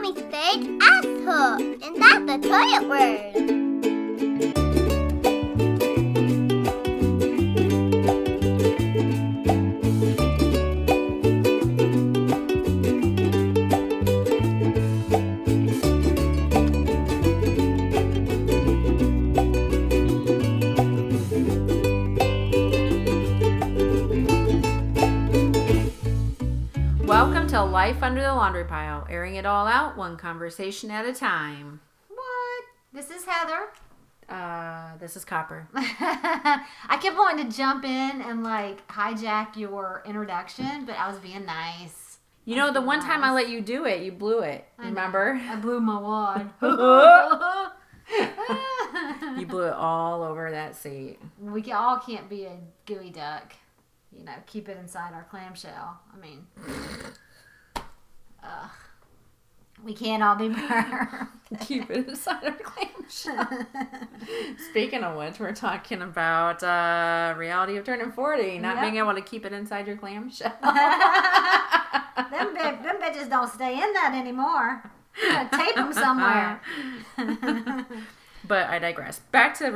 Mommy said asshole, and that's the toilet word. Welcome to Life Under the Laundry Pile, airing it all out, one conversation at a time. What? This is Heather. This is Copper. I kept wanting to jump in and hijack your introduction, but I was being nice. You know, the one time I let you do it, you blew it. Remember? I blew my wad. You blew it all over that seat. We all can't be a gooey duck. You know, keep it inside our clamshell. I mean, we can't all be perfect. Keep it inside our clamshell. Speaking of which, we're talking about reality of turning 40, not being able to keep it inside your clamshell. Them bitches don't stay in that anymore. You gotta tape them somewhere. But I digress. Back to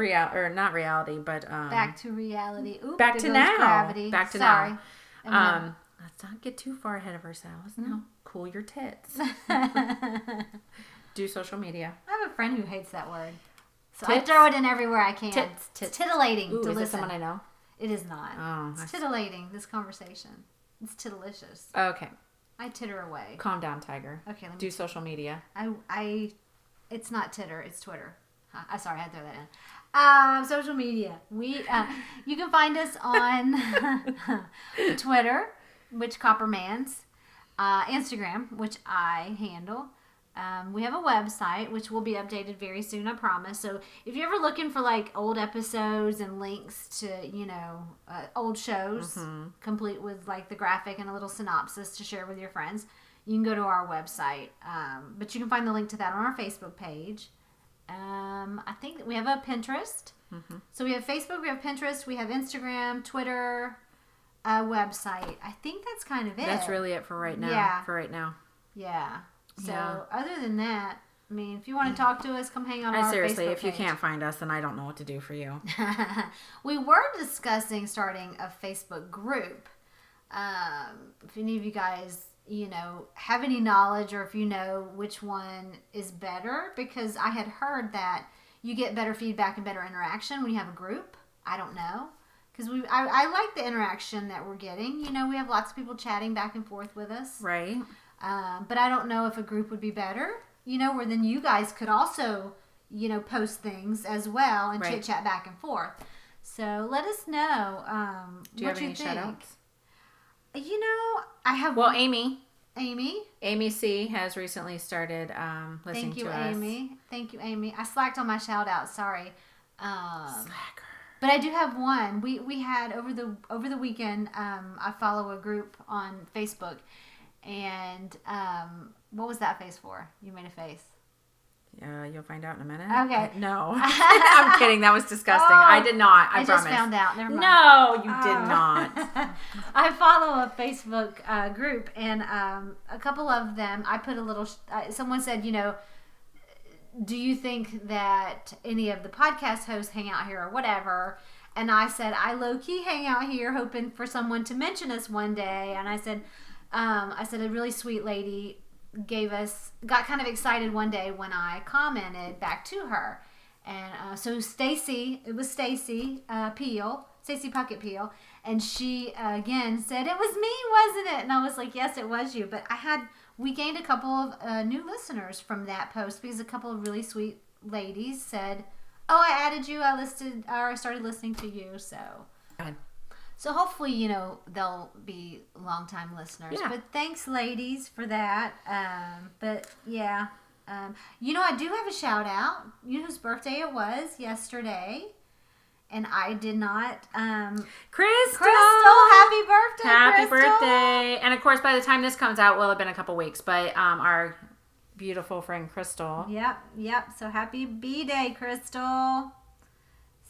not reality, but back to reality. Oops, back to now. Gravity. Back to Sorry. now. Let's not get too far ahead of ourselves. No, cool your tits. Do social media. I have a friend who hates that word, so Tits? I throw it in everywhere I can. Tits. It's titillating Ooh, to is listen. this someone I know? It is not. Oh, it's titillating. This conversation. It's titilicious. Okay. I titter away. Calm down, Tiger. Okay. Let me do social media. It's not titter. It's Twitter. Sorry, I had to throw that in. Social media. You can find us on Twitter, which Coppermans, Instagram, which I handle. We have a website, which will be updated very soon, I promise. So if you're ever looking for old episodes and links to, old shows, complete with the graphic and a little synopsis to share with your friends, you can go to our website. But you can find the link to that on our Facebook page. I think that we have a Pinterest. So we have Facebook, we have Pinterest, we have Instagram, Twitter, website. I think that's kind of it. That's really it for right now. Yeah. For right now. Yeah. So other than that, I mean, if you want to talk to us, come hang on our seriously, Facebook if you page. can't find us, then I don't know what to do for you. We were discussing starting a Facebook group. If any of you guys have any knowledge, or if you know which one is better, because I had heard that you get better feedback and better interaction when you have a group. I don't know, because I like the interaction that we're getting. We have lots of people chatting back and forth with us, right? But I don't know if a group would be better, where then you guys could also post things as well and chit chat back and forth. So let us know. Do you have any shout outs? I have. Well, Amy C has recently started listening to us. Thank you, Amy. I slacked on my shout out. Sorry. Slacker. But I do have one. We had over the weekend. I follow a group on Facebook, and what was that face for? You made a face. You'll find out in a minute. Okay. No. I'm kidding. That was disgusting. I did not. I promise. Just found out. Never mind. No, you did not. I follow a Facebook group, and a couple of them, I put a little, someone said, do you think that any of the podcast hosts hang out here or whatever? And I said, I low-key hang out here hoping for someone to mention us one day. And I said, a really sweet lady got kind of excited one day when I commented back to her. And so Stacy Puckett Peel, and she again said, it was me, wasn't it? And I was like, yes, it was you. But we gained a couple of new listeners from that post, because a couple of really sweet ladies said, oh, I added you, I started listening to you. So good. So hopefully, they'll be longtime listeners. Yeah. But thanks, ladies, for that. But yeah, I do have a shout out. You know whose birthday it was yesterday, and I did not. Crystal, happy birthday! Happy Crystal. birthday! And of course, by the time this comes out, will have been a couple weeks. But our beautiful friend Crystal. Yep. So happy B-Day, Crystal.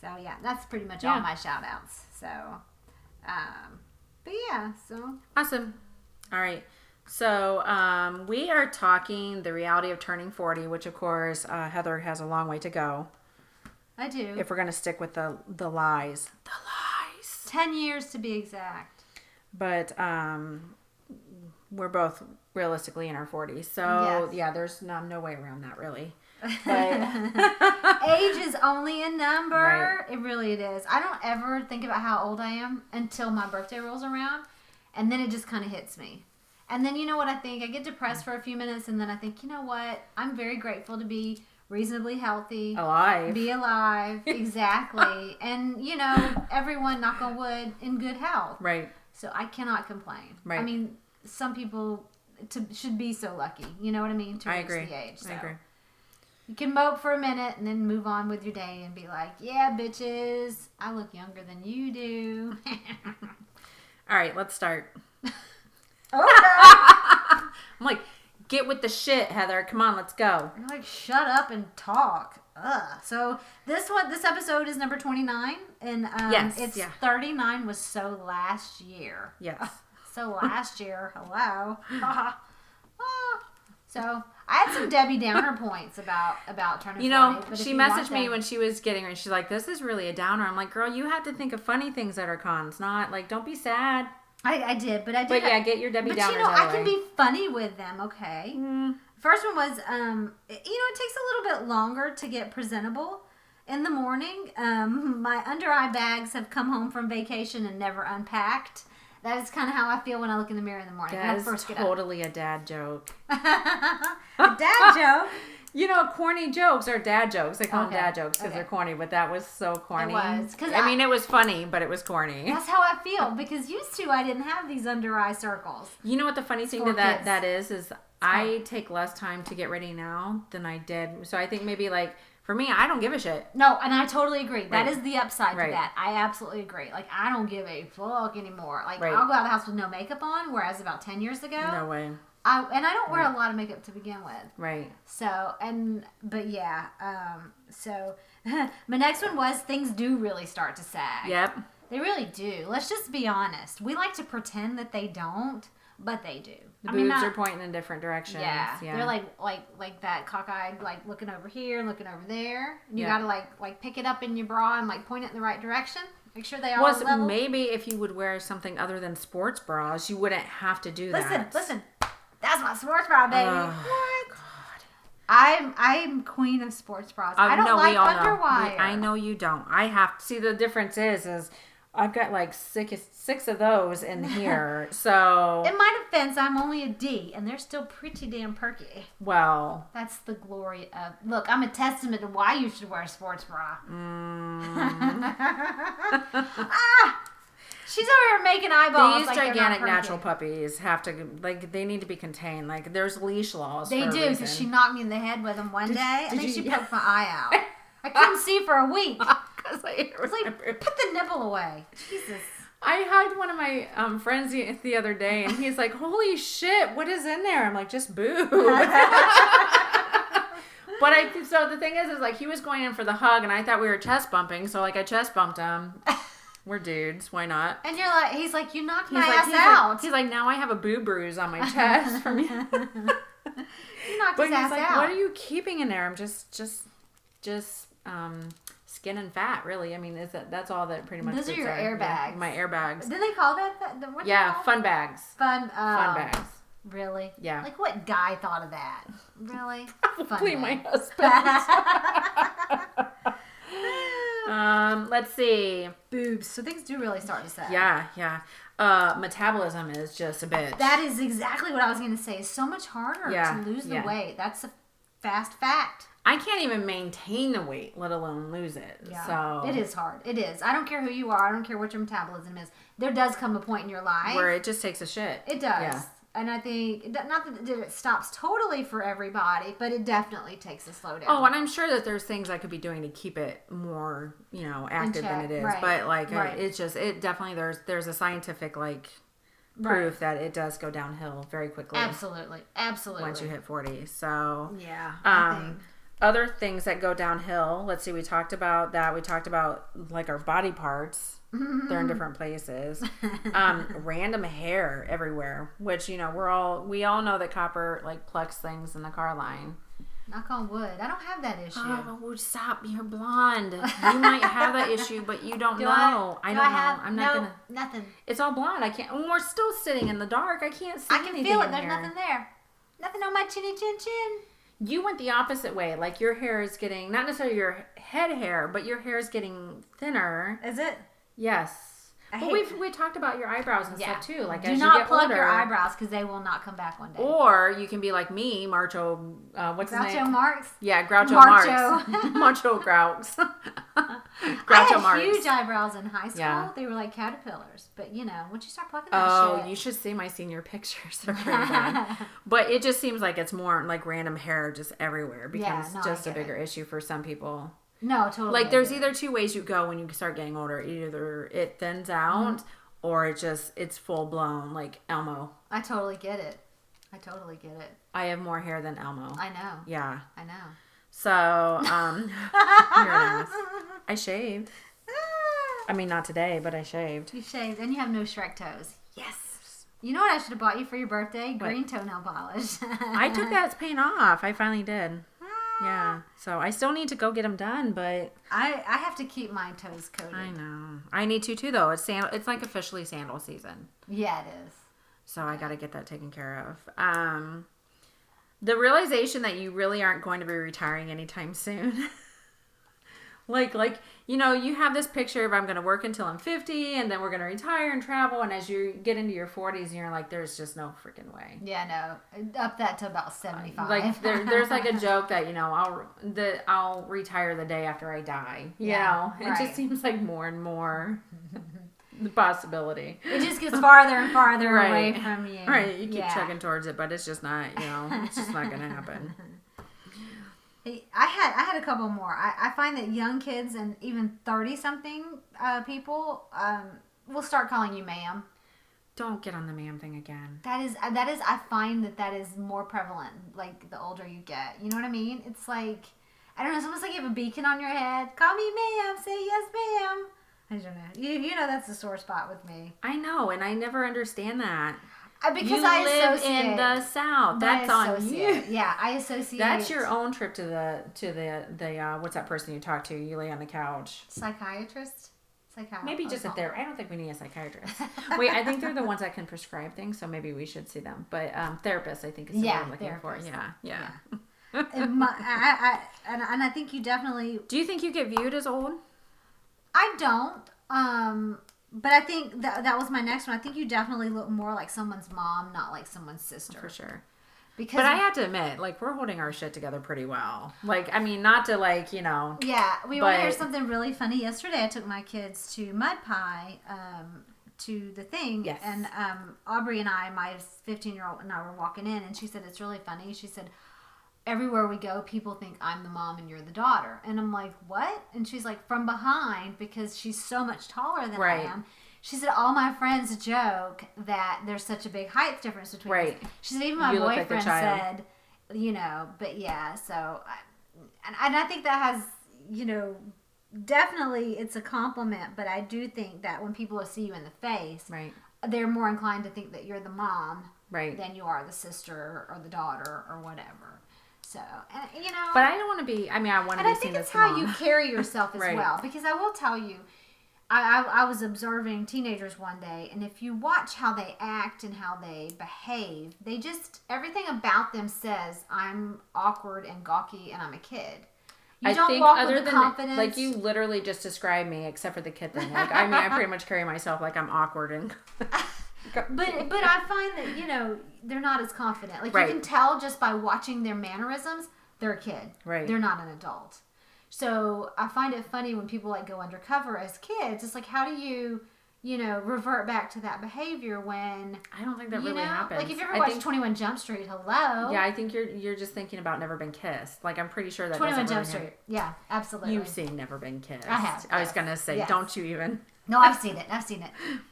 So yeah, that's pretty much all my shout outs. So. But yeah, so awesome. All right. So we are talking the reality of turning 40, which of course Heather has a long way to go. I do. If we're going to stick with the lies. The lies. 10 years to be exact. But we're both realistically in our 40s. So Yes. yeah, there's no way around that really. But Age is only a number. Right. It really is. I don't ever think about how old I am until my birthday rolls around. And then it just kind of hits me. And then you know what I think? I get depressed for a few minutes and then I think, you know what? I'm very grateful to be reasonably healthy. alive. Be alive. Exactly. And, you know, everyone, knock on wood, in good health. Right. So I cannot complain. Right. I mean, some people should be so lucky. You know what I mean? To I reach agree. the age. So I agree. you can mope for a minute and then move on with your day and be like, yeah, bitches, I look younger than you do. All right, let's start. Okay. I'm like, get with the shit, Heather. Come on, let's go. You're like, shut up and talk. Ugh. So this episode is number 29, and Yes, it's yeah. 39 was so last year. Yes. So last year, hello. So I had some Debbie Downer points about turning 40. But if she you messaged want me them- when she was getting ready. She's like, this is really a downer. I'm like, girl, you have to think of funny things that are cons, not like, don't be sad. I did, but I did. But yeah, get your Debbie But Downers you know, out of I the can way. be funny with them. Okay. First one was, it takes a little bit longer to get presentable in the morning. My under eye bags have come home from vacation and never unpacked. That is kind of how I feel when I look in the mirror in the morning. when I That is first get totally a dad joke. up. A dad joke. You know, corny jokes are dad jokes. They call Okay, them dad jokes because okay. they're corny, but that was so corny. was, 'cause I mean, it was funny, but it was corny. That's how I feel because used to I didn't have these under eye circles. You know what the funny thing for to that kids. that is I take less time to get ready now than I did. So I think maybe like for me, I don't give a shit. No, and I totally agree. That Right. is the upside Right. to that. I absolutely agree. Like, I don't give a fuck anymore. Like, Right. I'll go out of the house with no makeup on, whereas about 10 years ago, No way. I don't wear a lot of makeup to begin with. Right. So, but yeah. So, my next one was things do really start to sag. Yep. They really do. Let's just be honest. We like to pretend that they don't, but they do. The I mean, boobs not- are pointing in different directions. Yeah. They're like that cockeyed, like looking over here and looking over there. And you Yeah. gotta like pick it up in your bra and like point it in the right direction. Make sure they are Was level. maybe if you would wear something other than sports bras, you wouldn't have to do that. Listen. That's my sports bra, baby. Oh, What? I'm queen of sports bras. I don't no, like we all underwire. know. I know you don't. I have see the difference is I've got like six of those in here. So In my defense, I'm only a D, and they're still pretty damn perky. well, That's the glory of. Look, I'm a testament to why you should wear a sports bra. She's over here making eyeballs. these like they're not gigantic perky. natural puppies have to like they need to be contained. Like there's leash laws. They for a do, because reason. she knocked me in the head with them one day. I did think you- she poked my eye out. I couldn't see for a week. I 'Cause I was like, put the nipple away. Jesus. I had one of my friends the other day, and he's like, "Holy shit, what is in there?" I'm like, "Just boob." But so the thing is like he was going in for the hug, and I thought we were chest bumping, so like I chest bumped him. We're dudes, why not? And you're like, he's like, you knocked my He's like, ass he's out. Like, he's like, now I have a boob bruise on my chest from you. You knocked But his he's ass like, out. what are you keeping in there? I'm just skin and fat, really. I mean, that's all that pretty much. Those are fits your in. airbags. Yeah, my airbags. Did they call that? What Yeah, fun bags. Fun. Fun bags. Really? Yeah. Like, what guy thought of that? Really? Probably my bag. husband. Let's see. Boobs. So things do really start to sag. Yeah. Metabolism is just a bitch. That is exactly what I was going to say. It's so much harder Yeah, to lose the yeah. weight. That's a fast fact. I can't even maintain the weight, let alone lose it. Yeah. So It is hard. It is. I don't care who you are. I don't care what your metabolism is. There does come a point in your life. where it just takes a shit. It does. Yeah. And I think, not that it stops totally for everybody, but it definitely takes a slowdown. Oh, and I'm sure that there's things I could be doing to keep it more, active than check, it is. right, But like, right. it's just, it definitely, there's a scientific like proof that it does go downhill very quickly. Absolutely. Once you hit 40. So, Yeah. I think. other things that go downhill. Let's see. We talked about that. We talked about like our body parts. They're in different places. Random hair everywhere, which we all know that Copper like plucks things in the car line. Knock on wood. I don't have that issue. Oh, stop! You're blonde. You might have that issue, but you don't know. I don't know. I'm not gonna. Nothing. It's all blonde. I can't. When we're still sitting in the dark, I can't see. I can anything feel it. in There's here. nothing there. Nothing on my chinny chin chin. You went the opposite way. Like your hair is getting not necessarily your head hair, but your hair is getting thinner. Is it? Yes. But we talked about your eyebrows and stuff too. Like do as not you get plug older, your eyebrows because they will not come back one day. or you can be like me, Marcho. What's his Groucho name? Marx. Yeah, Groucho Marcho. Marx. Marcho Grouch. I Groucho had Marx. huge eyebrows in high school. Yeah. They were like caterpillars. But once you start plucking that shit. You should see my senior pictures. They're pretty bad. But it just seems like it's more like random hair just everywhere becomes just a bigger issue for some people. No, totally. Like there's either two ways you go when you start getting older. Either it thins out or it's full blown like Elmo. I totally get it. I have more hair than Elmo. I know. Yeah. I know. So, you're an ass. I shaved. I mean, not today, but I shaved. You shaved and you have no Shrek toes. Yes. You know what I should have bought you for your birthday? What? Green toenail polish. I took that paint off. I finally did. Yeah. So I still need to go get them done, but I have to keep my toes coated. I know. I need to too, though. It's like officially sandal season. Yeah, it is. So I got to get that taken care of. The realization that you really aren't going to be retiring anytime soon. like you have this picture of I'm going to work until I'm 50 and then we're going to retire and travel. And as you get into your 40s, you're like, there's just no freaking way. Yeah, no. Up that to about 75. Like there's like a joke that, I'll retire the day after I die. It just seems like more and more the possibility. It just gets farther and farther away from you. Right. You keep chugging towards it, but it's just not, it's just not going to happen. I had a couple more. I find that young kids and even 30-something people will start calling you ma'am. Don't get on the ma'am thing again. That is I find that is more prevalent like the older you get. You know what I mean? It's like, I don't know, it's almost like you have a beacon on your head. Call me ma'am, say yes ma'am. I don't know. You know that's a sore spot with me. I know, and I never understand that. Because I live associate in the South. That's on you. Yeah, I associate. That's your own trip to the what's that person you talk to? You lay on the couch. Psychiatrist? Maybe just a therapist. I don't think we need a psychiatrist. Wait, I think they're the ones that can prescribe things, so maybe we should see them. But therapist, I think is what I'm looking for. Yeah. And I think you definitely. Do you think you get viewed as old? I don't. But I think that was my next one. I think you definitely look more like someone's mom, not like someone's sister. For sure. But I have to admit, like, we're holding our shit together pretty well. Like, I mean, not to like, Yeah, we want to hear something really funny. Yesterday, I took my kids to Mud Pie, to the thing. Yes. And Aubrey and I, my 15-year-old and I were walking in, and she said, it's really funny. She said, everywhere we go, people think I'm the mom and you're the daughter. And I'm like, what? And she's like, from behind, because she's so much taller than I am. She said, all my friends joke that there's such a big height difference between us. She said, even my boyfriend said, but yeah, so, and I think that has, definitely it's a compliment, but I do think that when people see you in the face, they're more inclined to think that you're the mom than you are the sister or the daughter or whatever. So, and, But I don't want to be, I want to be seen as how mom. you carry yourself as well. Because I will tell you, I was observing teenagers one day, and if you watch how they act and how they behave, they just, everything about them says, I'm awkward and gawky and I'm a kid. You don't walk with the confidence. Like, you literally just described me, except for the kid thing. Like, I pretty much carry myself like I'm awkward and... But I find that, they're not as confident. Like, you can tell just by watching their mannerisms, they're a kid. Right. They're not an adult. So I find it funny when people, like, go undercover as kids. It's like, how do you, revert back to that behavior when... I don't think that really happens. Like, if you ever watched 21 Jump Street, hello? Yeah, I think you're just thinking about Never Been Kissed. Like, I'm pretty sure that 21 Jump Street. Yeah, absolutely. You've seen Never Been Kissed. I have. I was going to say, don't you even... No, I've seen it.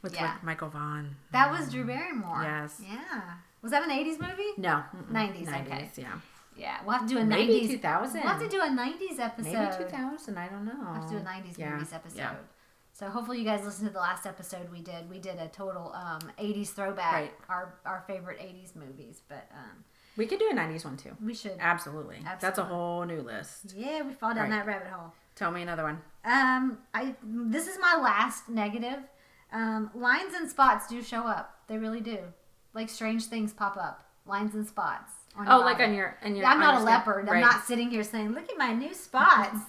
With Michael Vaughn. That was Drew Barrymore. Yes. Yeah. Was that an 80s movie? No. 90s, okay. Yeah. Yeah, we'll have to do a Maybe 90s. 2000. We'll have to do a 90s episode. Maybe 2000. I don't know. We'll have to do a 90s movies episode. Yeah. So hopefully you guys listened to the last episode we did. We did a total 80s throwback, Right. our favorite 80s movies. But We could do a 90s one too. we should. Absolutely. That's a whole new list. Yeah, we fall down Right. that rabbit hole. Tell me another one. This is my last negative. Lines and spots do show up. They really do. Like strange things pop up. Lines and spots. On your Like body. on your I'm on not your a leopard. Right. I'm not sitting here saying, "Look at my new spots."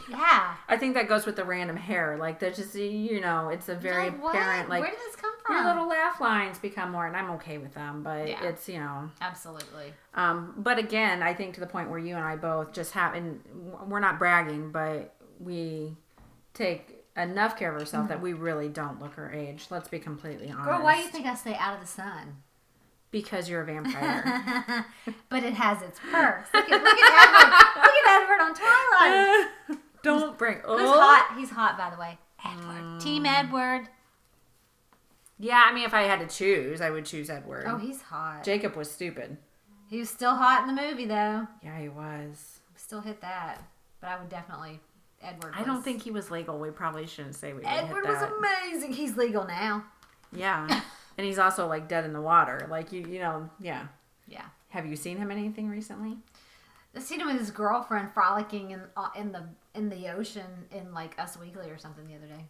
Yeah. I think that goes with the random hair. Like there's just it's a very Like, what? apparent like where did this come from? your little laugh lines become more, and I'm okay with them, but Yeah. it's Absolutely. But again, I think to the point where you and I both just have, and we're not bragging, but we take enough care of ourselves that we really don't look our age. Let's be completely honest. Girl, why do you think I stay out of the sun? Because you're a vampire. But it has its perks. Look at Edward. Look at Edward on Twilight. Don't bring. Who's hot? He's hot, by the way. Edward. Team Edward. Yeah, I mean, if I had to choose, I would choose Edward. Oh, he's hot. Jacob was stupid. He was still hot in the movie, though. Yeah, he was. Still hit that. But I would definitely... Edward I don't think he was legal. We probably shouldn't say we Edward hit was that. amazing. He's legal now. Yeah. And he's also like dead in the water. Like yeah. Yeah. Have you seen him in anything recently? I seen him with his girlfriend frolicking in the ocean in like Us Weekly or something the other day.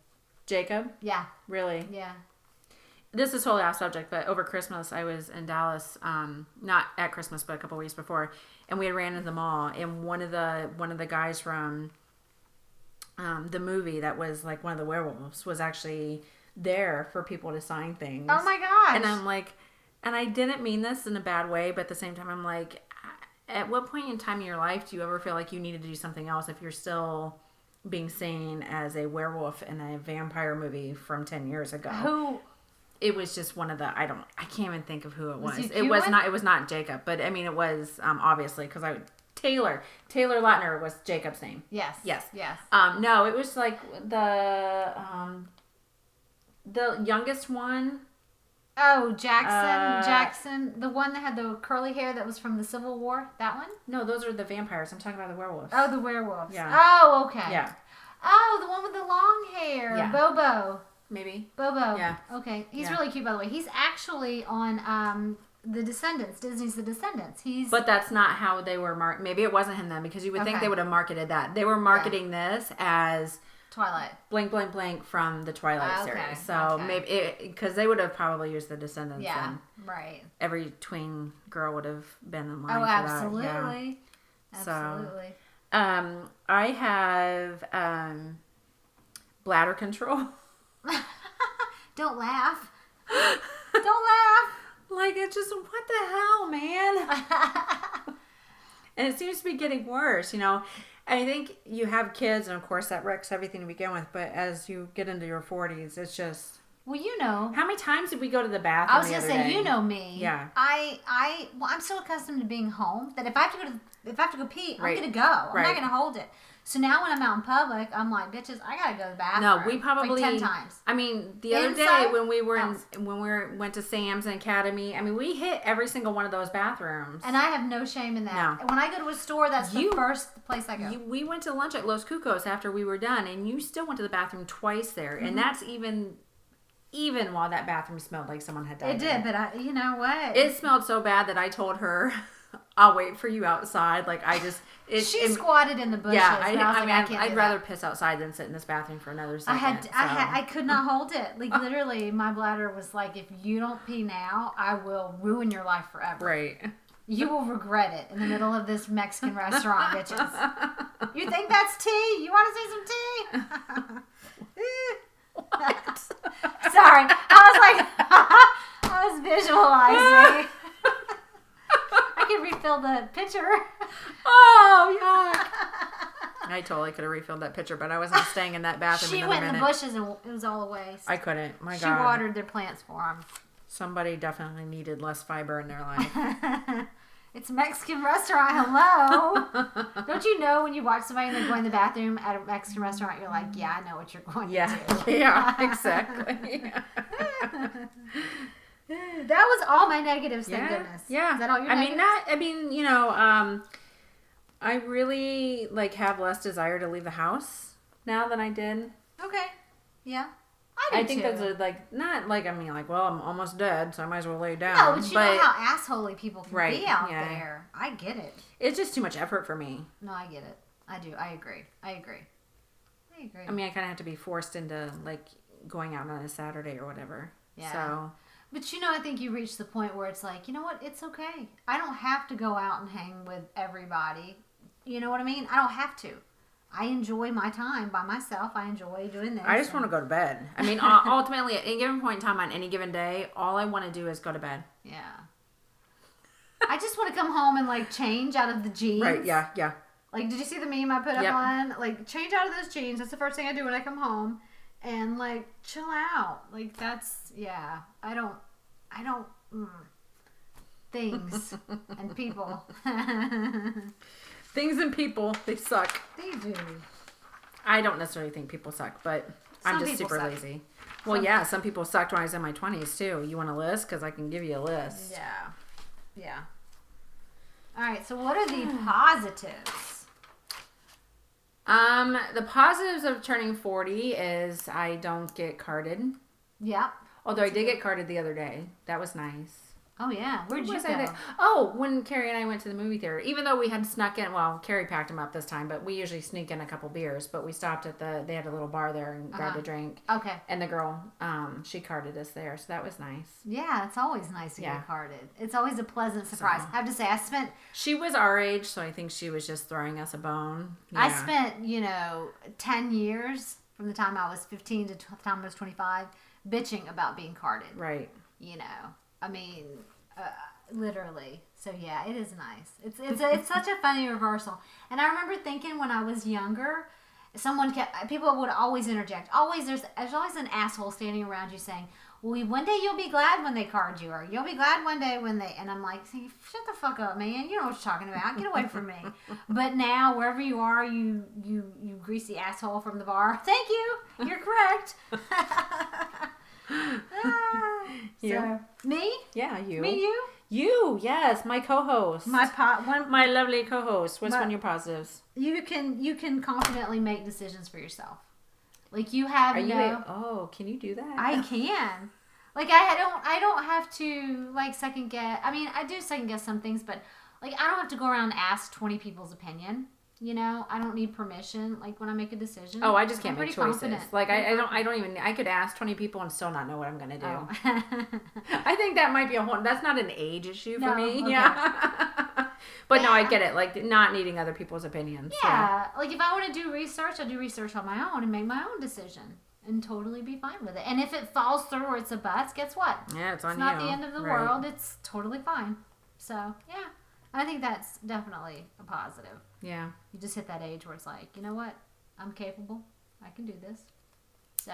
Jacob? Yeah. Really? Yeah. This is totally off subject, but over Christmas I was in Dallas, not at Christmas, but a couple weeks before, and we had ran into the mall, and one of the guys from the movie that was like one of the werewolves was actually there for people to sign things. Oh my gosh. And I'm like, and I didn't mean this in a bad way, but at the same time I'm like, at what point in time in your life do you ever feel like you needed to do something else if you're still being seen as a werewolf in a vampire movie from 10 years ago? Who? It was just one of the, I can't even think of who it was. he It cute was one? not, it was not Jacob, but I mean it was obviously because Taylor Lautner was Jacob's name. Yes. Yes. Yes. No, it was like the youngest one. Oh, Jackson, the one that had the curly hair that was from the Civil War. That one? No, those are the vampires. I'm talking about the werewolves. Oh, the werewolves. Yeah. Oh, okay. Yeah. Oh, the one with the long hair. Yeah. Bobo. Maybe. Bobo. Yeah. Okay. He's Yeah. really cute, by the way. He's actually on The Descendants. Disney's The Descendants. But that's not how they were marketed. Maybe it wasn't him then, because you would think Okay. they would have marketed that. They were marketing this as Twilight. blank, blank, blank from the Twilight Okay, series. So okay. maybe, because they would have probably used the Descendants. Yeah. And Right. every tween girl would have been in line Oh, for absolutely. that. Yeah. Absolutely. I have bladder control. Don't laugh. Don't laugh. Like, it's just, what the hell, man? And it seems to be getting worse, I think you have kids, and of course that wrecks everything to begin with, but as you get into your 40s, it's just... Well, you know. How many times did we go to the bathroom I was the gonna other say, day? you know me. Yeah. I'm so accustomed to being home that if I have to go pee, Right. I'm gonna go. I'm Right. not gonna hold it. So now when I'm out in public, I'm like, bitches, I gotta go to the bathroom. No, we probably... like 10 times. I mean, the other day Inside, when we were outside. went to Sam's and Academy, I mean, we hit every single one of those bathrooms. And I have no shame in that. No. And when I go to a store, that's the first place I go. We went to lunch at Los Cucos after we were done, and you still went to the bathroom twice there, and that's even while that bathroom smelled like someone had died. It did, but you know what? It smelled so bad that I told her, "I'll wait for you outside." Like She squatted in the bushes. Yeah, and I was like, I can't I'd do rather that. piss outside than sit in this bathroom for another I second. I could not hold it. Like literally, my bladder was like, if you don't pee now, I will ruin your life forever. Right. You will regret it in the middle of this Mexican restaurant, bitches. You think that's tea? You want to see some tea? What? Sorry, I was visualizing. I could refill the pitcher. Oh, yuck. I totally could have refilled that pitcher, but I wasn't staying in that bathroom She another went in minute. the bushes and it was all a waste. I couldn't. My She God. watered their plants for them. Somebody definitely needed less fiber in their life. It's a Mexican restaurant. Hello. Don't you know when you watch somebody and they're going to the bathroom at a Mexican restaurant, you're like, yeah, I know what you're going to do. Yeah, exactly. That was all my negatives, thank goodness. Yeah. Is that all your negatives? I really have less desire to leave the house now than I did. Okay. Yeah. I think that's well, I'm almost dead, so I might as well lay down. No, but you know how assholey people can be out yeah. there. I get it. It's just too much effort for me. No, I get it. I do. I agree. I mean, I kind of have to be forced into going out on a Saturday or whatever. Yeah. So. But I think you reach the point where it's like, you know what? It's okay. I don't have to go out and hang with everybody. You know what I mean? I don't have to. I enjoy my time by myself. I enjoy doing this. I just want to go to bed. I mean, ultimately, at any given point in time on any given day, all I want to do is go to bed. Yeah. I just want to come home and change out of the jeans. Right, yeah. Did you see the meme I put up on? Change out of those jeans. That's the first thing I do when I come home. And, chill out. That's, yeah. I don't, things and people. Things and people, they suck. They do. I don't necessarily think people suck, but I'm just super lazy. Well, some people sucked when I was in my 20s, too. You want a list? Because I can give you a list. Yeah. All right, so what are the positives? The positives of turning 40 is I don't get carded. Yep. Although I did get carded the other day. That was nice. Oh, yeah. Where'd you go? Oh, when Carrie and I went to the movie theater. Even though we had snuck in, well, Carrie packed them up this time, but we usually sneak in a couple beers. But we stopped at they had a little bar there and grabbed a drink. Okay. And the girl, she carded us there, so that was nice. Yeah, it's always nice to get carded. It's always a pleasant surprise. I have to say, She was our age, so I think she was just throwing us a bone. Yeah. I spent, 10 years from the time I was 15 to the time I was 25 bitching about being carded. Right. I mean, literally. So yeah, it is nice. It's such a funny reversal. And I remember thinking when I was younger, people would always interject. There's always an asshole standing around you saying, "Well, one day you'll be glad when they card you, or you'll be glad one day when they." And I'm like, "Shut the fuck up, man! You know what you're talking about. Get away from me." But now, wherever you are, you greasy asshole from the bar. Thank you. You're correct. So, me? Yeah, you. Me, you? You, yes, my co-host. My lovely co-host. What's one of your positives? You can confidently make decisions for yourself. You have can you do that? I can. I don't have to second guess. I mean, I do second guess some things, but I don't have to go around and ask 20 people's opinion. I don't need permission when I make a decision. Oh, I just can't make choices. Confident. I don't even, I could ask 20 people and still not know what I'm going to do. Oh. I think that might be that's not an age issue for me. Okay. Yeah. But no, I get it. Not needing other people's opinions. Yeah. If I want to do research, I do research on my own and make my own decision and totally be fine with it. And if it falls through or it's a bust, guess what? Yeah, it's on you. It's not the end of the world. It's totally fine. So, yeah. I think that's definitely a positive. Yeah. You just hit that age where it's like, you know what? I'm capable. I can do this. So.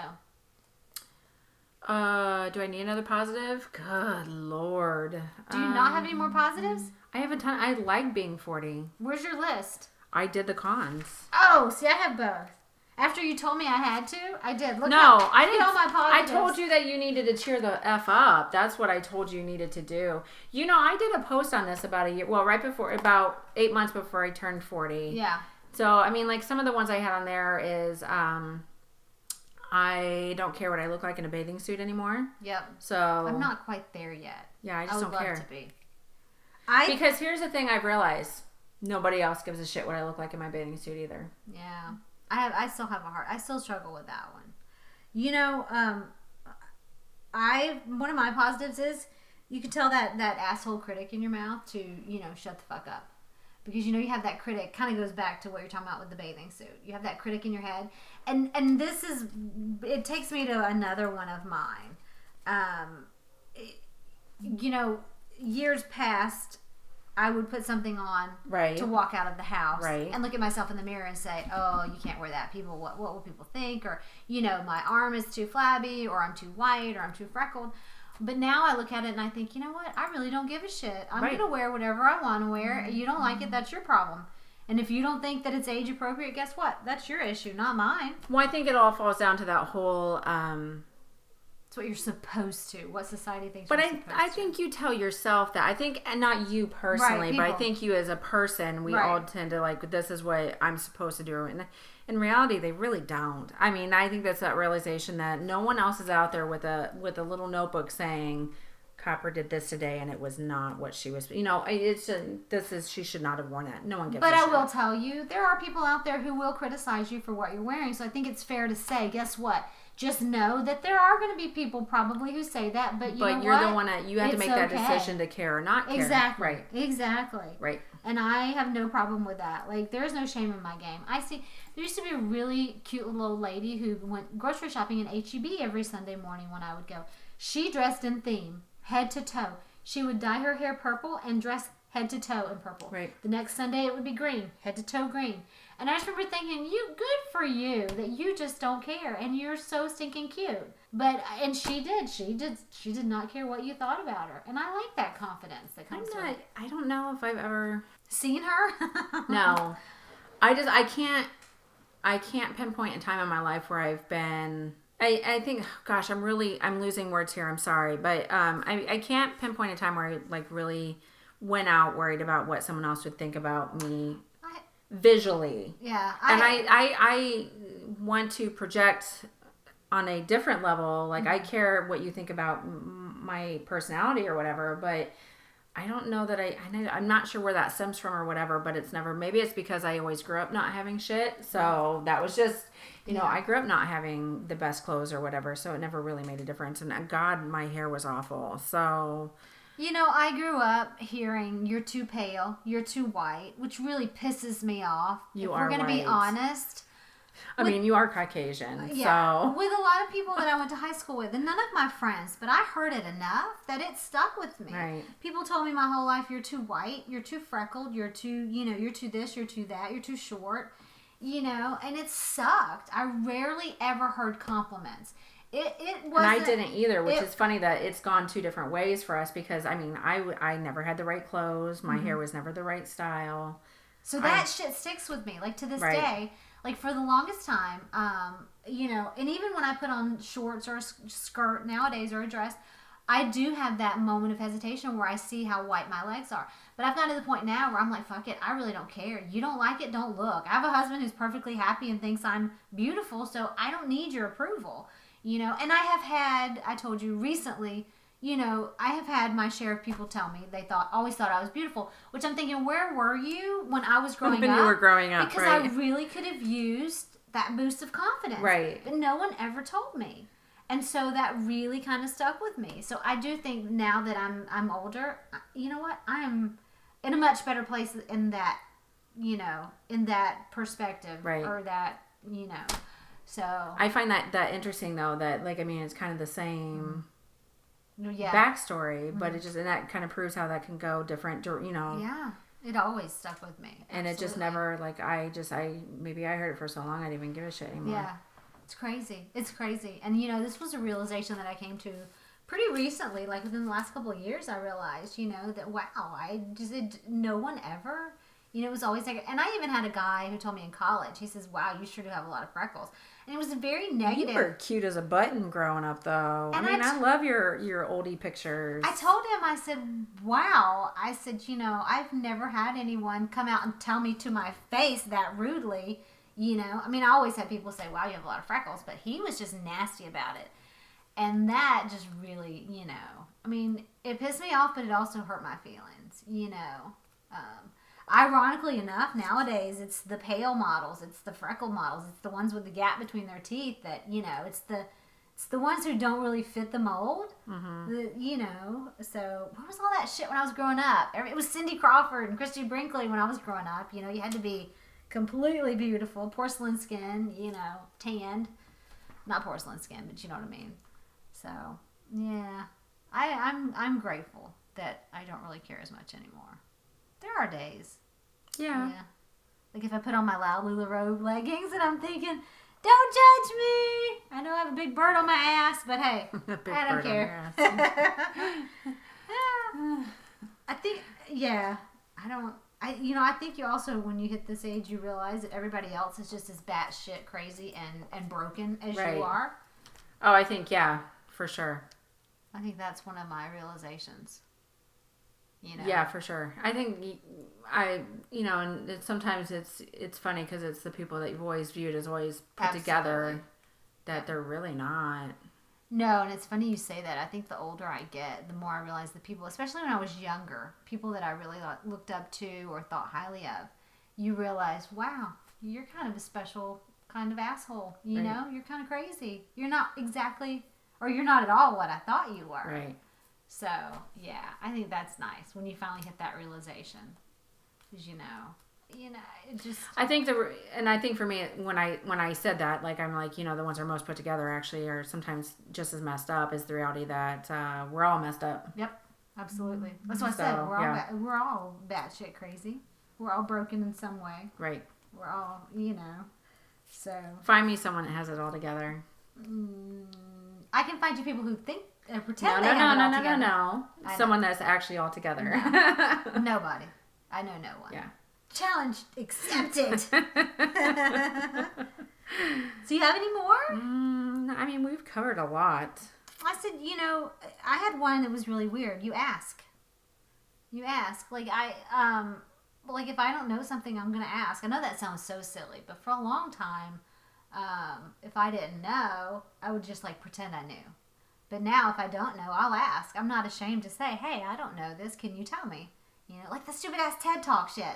Do I need another positive? Good Lord. Do you not have any more positives? I have a ton. I like being 40. Where's your list? I did the cons. Oh, see, I have both. After you told me I had to, I did. I didn't. All my positives. I told you that you needed to cheer the F up. That's what I told you needed to do. I did a post on this about about 8 months before I turned 40. Yeah. So, I mean, some of the ones I had on there is, I don't care what I look like in a bathing suit anymore. Yep. So. I'm not quite there yet. Yeah, I just don't care. I would love to be. Because here's the thing I've realized. Nobody else gives a shit what I look like in my bathing suit either. Yeah. I still have I still struggle with that one. One of my positives is you can tell that asshole critic in your mouth to, shut the fuck up. Because, you have that critic, kind of goes back to what you're talking about with the bathing suit. You have that critic in your head. And it takes me to another one of mine. Years past, I would put something on to walk out of the house and look at myself in the mirror and say, "Oh, you can't wear that. People, what will people think?" Or, my arm is too flabby, or I'm too white, or I'm too freckled. But now I look at it and I think, you know what? I really don't give a shit. I'm going to wear whatever I want to wear. You don't like it, that's your problem. And if you don't think that it's age appropriate, guess what? That's your issue, not mine. Well, I think it all falls down to that whole It's what you're supposed to. What society thinks. But you're supposed I to. think you tell yourself that. I think, and not you personally, Right, but I people. think you as a person, we Right. all tend to like, this is what I'm supposed to do. And in reality, they really don't. I mean, I think that's that realization that no one else is out there with a little notebook saying, Copper did this today, and it was not what she was. It's she should not have worn that. No one gives. But a I shit. will tell you, there are people out there who will criticize you for what you're wearing. So I think it's fair to say, guess what? Just know that there are going to be people probably who say that, but you're the one that you have to It's make that okay. decision to care or not care. Exactly. Right. Exactly. Right. And I have no problem with that. Like, there's no shame in my game. There used to be a really cute little old lady who went grocery shopping in H-E-B every Sunday morning when I would go. She dressed in theme, head to toe. She would dye her hair purple and dress head to toe in purple. Right. The next Sunday it would be green, head to toe green. And I just remember thinking, good for you that you just don't care and you're so stinking cute. And she did not care what you thought about her. And I like that confidence that comes with it. I don't know if I've ever Seen her? No. I can't pinpoint a time in my life where I've been. I think, gosh, I'm losing words here. I'm sorry, but I can't pinpoint a time where I like really went out worried about what someone else would think about me visually. Yeah. I want to project on a different level. Like I care what you think about my personality or whatever, but I don't know that I'm not sure where that stems from or whatever, but maybe it's because I always grew up not having shit. So that was just, I grew up not having the best clothes or whatever. So it never really made a difference. And God, my hair was awful. So, I grew up hearing you're too pale, you're too white, which really pisses me off. You if are we're going to be white. honest. I mean, you are Caucasian. Yeah, So with a lot of people that I went to high school with, and none of my friends, but I heard it enough that it stuck with me. Right. People told me my whole life, you're too white, you're too freckled, you're too, you're too this, you're too that, you're too short, and it sucked. I rarely ever heard compliments. It wasn't. And I didn't either, which is funny that it's gone two different ways for us because, I mean, I never had the right clothes. My hair was never the right style. So that shit sticks with me, like to this Right. day. Like for the longest time, and even when I put on shorts or a skirt nowadays or a dress, I do have that moment of hesitation where I see how white my legs are. But I've gotten to the point now where I'm like, fuck it, I really don't care. You don't like it, don't look. I have a husband who's perfectly happy and thinks I'm beautiful, so I don't need your approval. And I told you recently, I have had my share of people tell me they always thought I was beautiful, which I'm thinking, where were you when I was growing up? When you were growing up, because right. I really could have used that boost of confidence. Right. But no one ever told me. And so that really kind of stuck with me. So I do think now that I'm older, you know what? I am in a much better place in that, in that perspective. Right. Or that, so. I find that interesting though, that like, I mean, it's kind of the same Yeah. backstory, but it just, and that kind of proves how that can go different, Yeah. It always stuck with me. and it just Absolutely. never, like, maybe I heard it for so long, I didn't even give a shit anymore. Yeah. It's crazy. It's crazy. And, this was a realization that I came to pretty recently, like within the last couple of years, I realized, that, wow, no one ever, it was always like, and I even had a guy who told me in college, he says, wow, you sure do have a lot of freckles. And it was very negative. You were cute as a button growing up, though. And I love your oldie pictures. I told him, I said, wow. I said, I've never had anyone come out and tell me to my face that rudely, I always had people say, wow, you have a lot of freckles, but he was just nasty about it. And that just really, it pissed me off, but it also hurt my feelings, Ironically enough, nowadays, it's the pale models, it's the freckle models, it's the ones with the gap between their teeth that, it's the ones who don't really fit the mold, so what was all that shit when I was growing up? It was Cindy Crawford and Christy Brinkley when I was growing up, you had to be completely beautiful, porcelain skin, tanned, not porcelain skin, but you know what I mean. So, yeah, I'm grateful that I don't really care as much anymore. There are days. Yeah. Like if I put on my Loud LuLaRoe leggings and I'm thinking, don't judge me. I know I have a big bird on my ass, but hey, I don't care. I think, I think you also, when you hit this age, you realize that everybody else is just as batshit crazy and broken as Right. you are. Oh, I think, yeah, for sure. I think that's one of my realizations. You know? Yeah, for sure. I think and sometimes it's funny because it's the people that you've always viewed as always put together that they're really not. No, and it's funny you say that. I think the older I get, the more I realize the people, especially when I was younger, people that I really looked up to or thought highly of, you realize, wow, you're kind of a special kind of asshole. You know, you're kind of crazy. You're not exactly, or you're not at all what I thought you were. Right. So, yeah, I think that's nice when you finally hit that realization. Because, you know, it just... I think for me, when I said that, like, I'm like, the ones that are most put together actually are sometimes just as messed up as the reality that we're all messed up. Yep, absolutely. That's what I said. We're all batshit crazy. We're all broken in some way. Right. We're all, so... Find me someone that has it all together. I can find you people who think pretend they have it all together. No. Someone that's actually all together. No. Nobody. I know no one. Yeah. Challenge accepted. So you have any more? I mean, we've covered a lot. I said, I had one that was really weird. You ask. Like like if I don't know something, I'm going to ask. I know that sounds so silly, but for a long time, if I didn't know, I would just like pretend I knew. But now if I don't know, I'll ask. I'm not ashamed to say, hey, I don't know this. Can you tell me? Like the stupid ass TED Talk shit.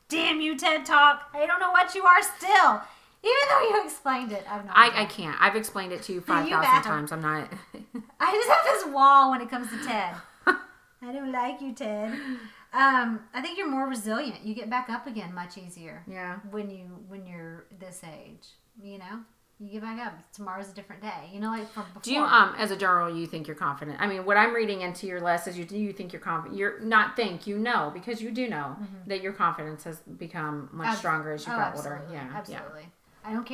Damn you, TED Talk. I don't know what you are still. Even though you explained it. I can't. I've explained it to you 5,000 times. I'm not. I just have this wall when it comes to TED. I don't like you, Ted. I think you're more resilient. You get back up again much easier. Yeah. When you're this age, you get back up. Tomorrow's a different day. Like from before. Do you, as a general, you think you're confident? I mean, what I'm reading into your list is you think you're confident. You're not think, because you do know that your confidence has become much stronger as you got older. Yeah. Absolutely. Yeah. I don't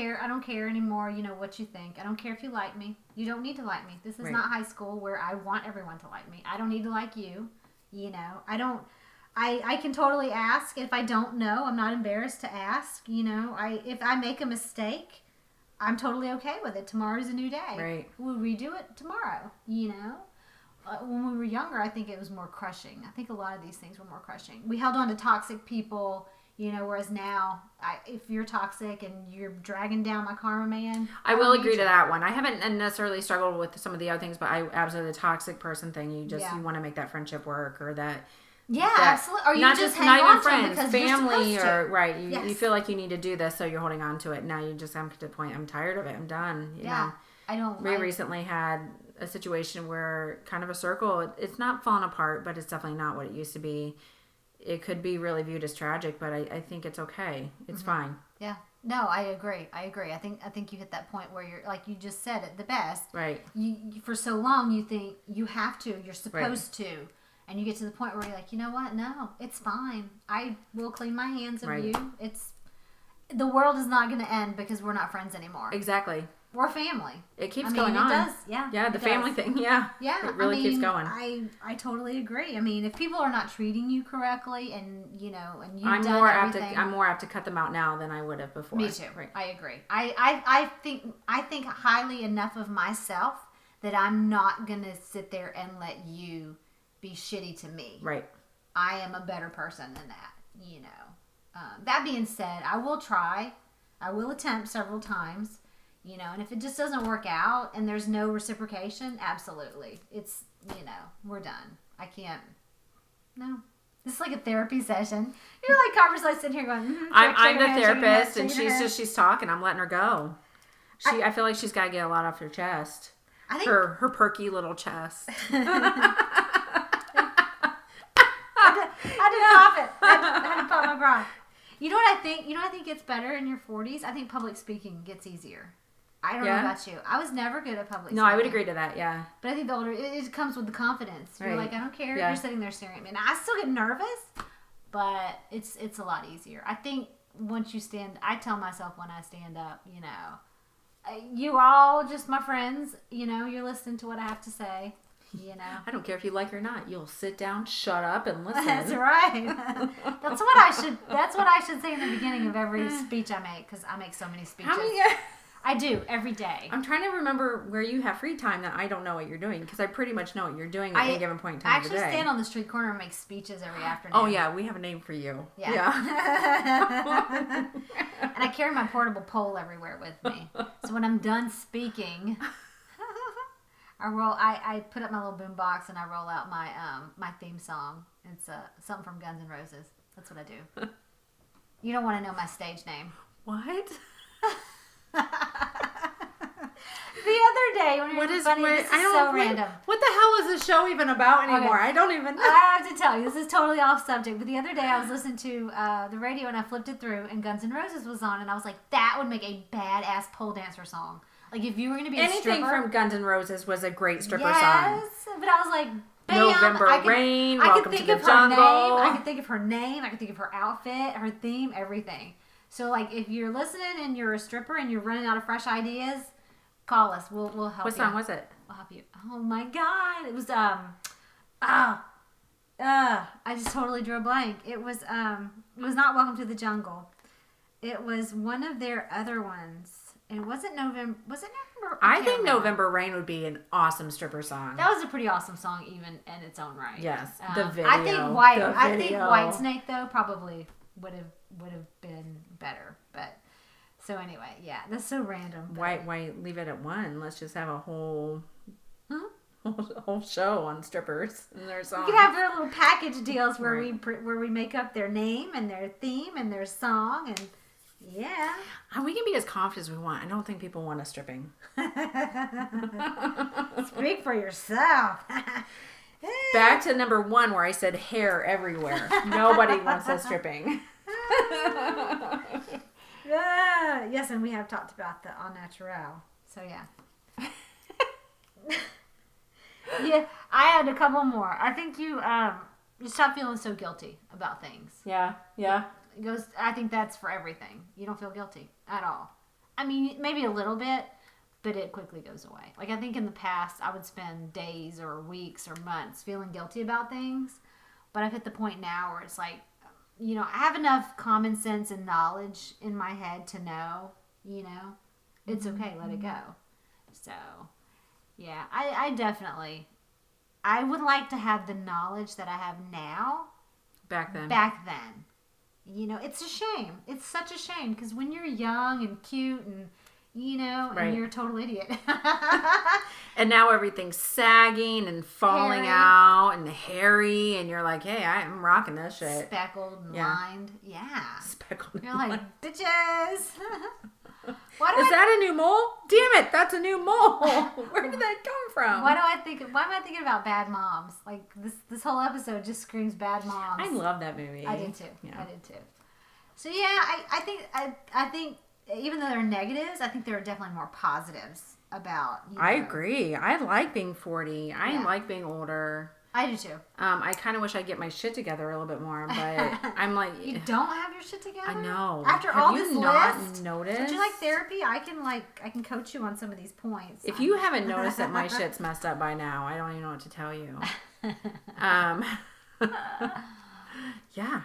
care anymore, what you think. I don't care if you like me. You don't need to like me. This is not high school where I want everyone to like me. I don't need to like you. I can totally ask. If I don't know, I'm not embarrassed to ask. If I make a mistake, I'm totally okay with it. Tomorrow's a new day. Right. We'll redo it tomorrow, when we were younger, I think it was more crushing. I think a lot of these things were more crushing. We held on to toxic people, whereas now, if you're toxic and you're dragging down my karma man. I will agree to that one. I haven't necessarily struggled with some of the other things, but I absolutely, the toxic person thing, you want to make that friendship work or that. Yeah, absolutely. Or you not just hang not even on friends, because family, you're supposed to. You feel like you need to do this, so you're holding on to it. Now you just come to the point. I'm tired of it. I'm done. You know? I don't. We recently had a situation where kind of a circle. It's not fallen apart, but it's definitely not what it used to be. It could be really viewed as tragic, but I think it's okay. It's fine. Yeah. No, I agree. I think you hit that point where you're like you just said it the best. Right. You for so long you think you have to. You're supposed to. And you get to the point where you're like, you know what? No, it's fine. I will clean my hands of you. The world is not going to end because we're not friends anymore. Exactly. We're family. It keeps going on. It does. Yeah. Yeah, the family thing. Yeah. Yeah. It really keeps going. I totally agree. I mean, if people are not treating you correctly and you've I'm done everything. I'm more apt to cut them out now than I would have before. Me too. Right. I agree. I think highly enough of myself that I'm not going to sit there and let you be shitty to me. Right. I am a better person than that, that being said, I will try. I will attempt several times, and if it just doesn't work out and there's no reciprocation, absolutely. It's, we're done. I can't. No. This is like a therapy session. You're like Carver's like sitting here going, I'm the therapist and she's talking. I'm letting her go. I feel like she's got to get a lot off her chest. I think her perky little chest. I didn't pop it. I had to pop my bra. You know what I think? I think gets better in your 40s? I think public speaking gets easier. I don't know about you. I was never good at public speaking. No, I would agree to that, yeah. But I think the older, it comes with the confidence. You're like, I don't care if you're sitting there staring at me. And I still get nervous, but it's a lot easier. I think once you I tell myself when I stand up, you all just my friends, you're listening to what I have to say. I don't care if you like it or not. You'll sit down, shut up, and listen. That's right. That's what I should say in the beginning of every speech I make, because I make so many speeches. I do every day. I'm trying to remember where you have free time that I don't know what you're doing because I pretty much know what you're doing at any given point in time I of the actually day. stand on the street corner and make speeches every afternoon. Oh yeah, we have a name for you. Yeah. And I carry my portable pole everywhere with me. So when I'm done speaking, I put up my little boom box and I roll out my my theme song. It's something from Guns N' Roses. That's what I do. You don't want to know my stage name. What? The other day, when What you're is funny, what, this is I don't so know, random. What the hell is this show even about anymore? Okay. I don't even know. I have to tell you, this is totally off subject. But the other day, I was listening to the radio and I flipped it through, and Guns N' Roses was on, and I was like, that would make a badass pole dancer song. Like if you were going to be a stripper. Anything from Guns N' Roses was a great stripper song. Yes, but I was like, bam, November Rain, I Welcome could think to the of Jungle. her name. I could think of her name. I could think of her outfit, her theme, everything. So like, if you're listening and you're a stripper and you're running out of fresh ideas, call us. We'll help you. What song was it? We'll help you. Oh my God, it was I just totally drew a blank. It was not Welcome to the Jungle. It was one of their other ones. It wasn't November. Was it November? I can't think remember. November Rain would be an awesome stripper song. That was a pretty awesome song, even in its own right. Yes, the video. I think video. Whitesnake though probably would have been better. But so anyway, yeah, that's so random. But, Why leave it at one? Let's just have a whole Huh? whole show on strippers and their songs. we could have their little package deals where Right. where we make up their name and their theme and their song and yeah. We can be as confident as we want. I don't think people want us stripping. Speak for yourself. Back to number one where I said hair everywhere. Nobody wants us stripping. Yes, and we have talked about the au naturel. So yeah. Yeah, I had a couple more. I think you stop feeling so guilty about things. Yeah. It goes. I think that's for everything. You don't feel guilty at all. I mean, maybe a little bit, but it quickly goes away. Like I think in the past, I would spend days or weeks or months feeling guilty about things, but I've hit the point now where it's like, I have enough common sense and knowledge in my head to know, it's okay. Let it go. So, yeah, I definitely, I would like to have the knowledge that I have now Back then. It's a shame. It's such a shame because when you're young and cute and, Right. and you're a total idiot. And now everything's sagging and falling Hairy. out and hairy, and you're like, hey, I'm rocking this shit. Speckled and Yeah. lined. Yeah. Speckled. You're like, bitches. Why do Is I that a new mole? Damn it, that's a new mole. Where did that come from? Why am I thinking about bad moms? Like this whole episode just screams bad moms. I love that movie. I did too. Yeah. I did too. So yeah, I think even though there are negatives, I think there are definitely more positives about. I agree. I like being 40. I Yeah. like being older. I do too. I kind of wish I'd get my shit together a little bit more, but I'm like, You don't have your shit together. I know. After Have all you this not list, noticed? Would you like therapy? I can coach you on some of these points. If you haven't noticed that my shit's messed up by now, I don't even know what to tell you. Yeah.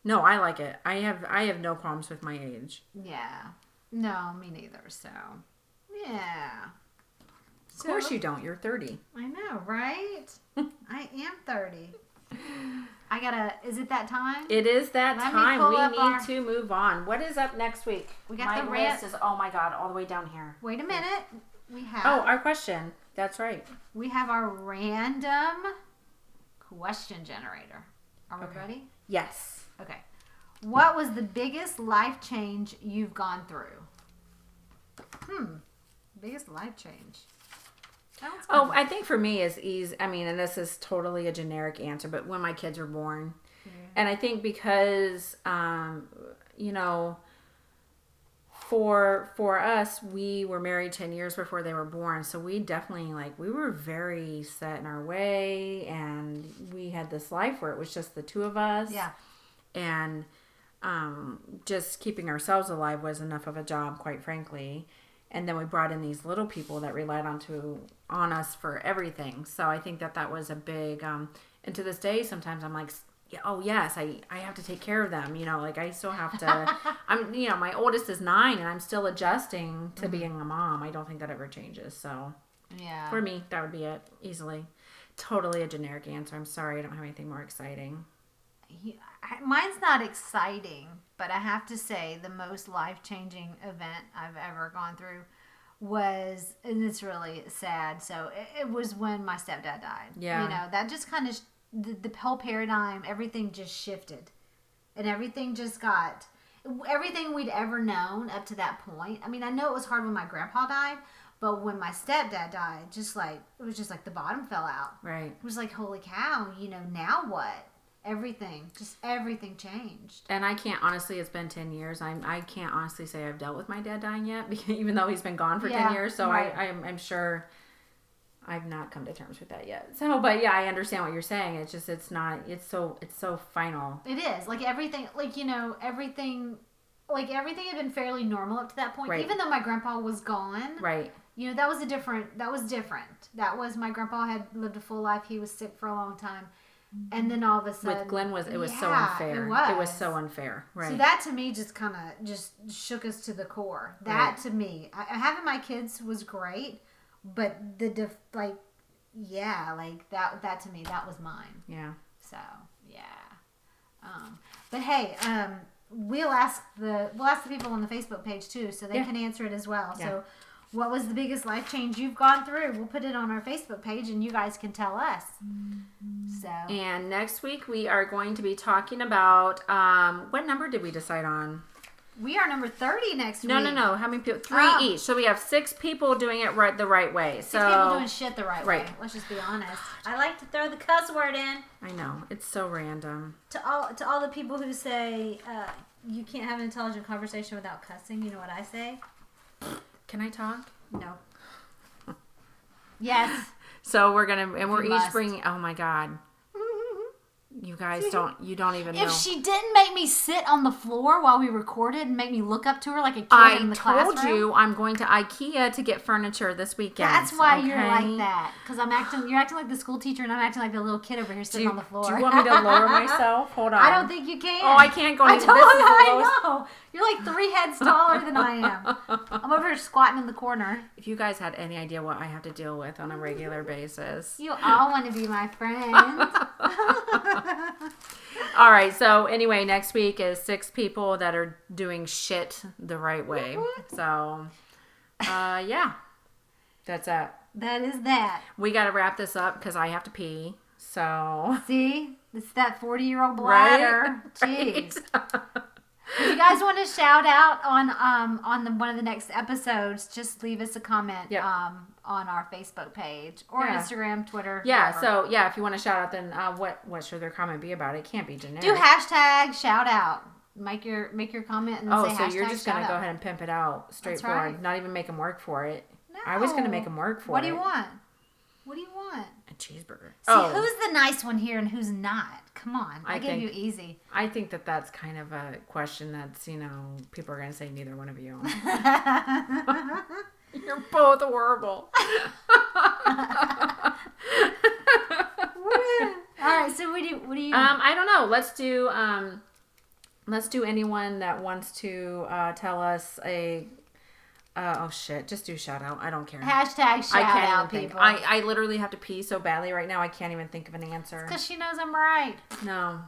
No, I like it. I have no problems with my age. Yeah. No, me neither. So, yeah. Of course you don't. You're 30. I know, right? I am 30. Is it that time? It is that Let me time. pull We up need our- to move on. What is up next week? We got my the list is, oh my God, all the way down here. Wait a minute. We have Oh, our question. That's right. we have our random question generator. Are we Okay. ready? Yes. Okay. What was the biggest life change you've gone through? Biggest life change. That one's Oh, good. I think for me is ease. I mean, and this is totally a generic answer, but when my kids were born, and I think because, for us, we were married 10 years before they were born, so we definitely we were very set in our way, and we had this life where it was just the two of us. Yeah. And just keeping ourselves alive was enough of a job, quite frankly. And then we brought in these little people that relied on us for everything. So I think that was a big, and to this day, sometimes I'm like, yeah, oh yes, I have to take care of them. You know, like I still have to. My oldest is 9, and I'm still adjusting to being a mom. I don't think that ever changes. So Yeah. for me, that would be it easily. Totally a generic answer. I'm sorry, I don't have anything more exciting. Mine's not exciting, but I have to say the most life-changing event I've ever gone through was, and it's really sad, so it was when my stepdad died. Yeah. You know, that just kind of, the whole paradigm, everything just shifted. And everything just got, everything we'd ever known up to that point. I mean, I know it was hard when my grandpa died, but when my stepdad died, it was just like the bottom fell out. Right. It was like, holy cow, now what? Everything changed. And I can't honestly, it's been 10 years. I can't honestly say I've dealt with my dad dying yet, because, even though he's been gone for 10 years. So right. I'm sure I've not come to terms with that yet. So, but yeah, I understand what you're saying. It's just, it's so final. It is. Like everything, everything had been fairly normal up to that point. Right. Even though my grandpa was gone. Right. That was different. That was, my grandpa had lived a full life. He was sick for a long time. And then all of a sudden, with Glenn it was so unfair. It was so unfair. Right. So that to me just kind of just shook us to the core. That to me, having my kids was great, but that to me, that was mine. Yeah. So yeah. But hey, we'll ask the people on the Facebook page too, so they can answer it as well. Yeah. So, what was the biggest life change you've gone through? We'll put it on our Facebook page, and you guys can tell us. So. And next week we are going to be talking about what number did we decide on? We are number 30 next week. No. How many people? 3 each. So we have 6 people doing it the right way. 6 people doing shit the right way. Let's just be honest. I like to throw the cuss word in. I know, it's so random. To all the people who say you can't have an intelligent conversation without cussing, you know what I say? Can I talk? No. Yes. So we're each must. bringing. Oh my God. You guys don't even know. If she didn't make me sit on the floor while we recorded and make me look up to her like a kid in the classroom. I told you I'm going to IKEA to get furniture this weekend. That's why you're like that. Because you're acting like the school teacher and I'm acting like the little kid over here sitting on the floor. Do you want me to lower myself? Hold on. I don't think you can. Oh, I can't go. I know. You're like 3 heads taller than I am. I'm over here squatting in the corner. If you guys had any idea what I have to deal with on a regular basis. You all want to be my friend. All right, so anyway, next week is 6 people that are doing shit the right way. So, yeah, that's it. That is that. We got to wrap this up because I have to pee. So see, it's that 40-year-old bladder. Right? Jeez. If you guys want to shout out on one of the next episodes, just leave us a comment on our Facebook page or Instagram, Twitter. Yeah. wherever. So if you want to shout out, then what should their comment be about? It can't be generic. Do hashtag shout out. Make your comment and say hashtag. Oh, so you're just gonna shout go out. ahead and pimp it out straightforward, right. Not even make them work for it. No. I was gonna make them work for it. What do you want? What do you want? A cheeseburger. See, who's the nice one here and who's not? Come on, I gave you easy. I think that's kind of a question that's, people are going to say neither one of you. You're both horrible. All right, so what do you? I don't know. Let's do anyone that wants to tell us a. Oh shit! Just do shout out. I don't care. Hashtag shout out, people. I literally have to pee so badly right now. I can't even think of an answer. Because she knows I'm right. No.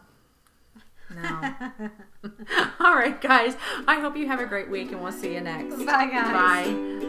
All right, guys. I hope you have a great week, and we'll see you next. Bye, guys. Bye.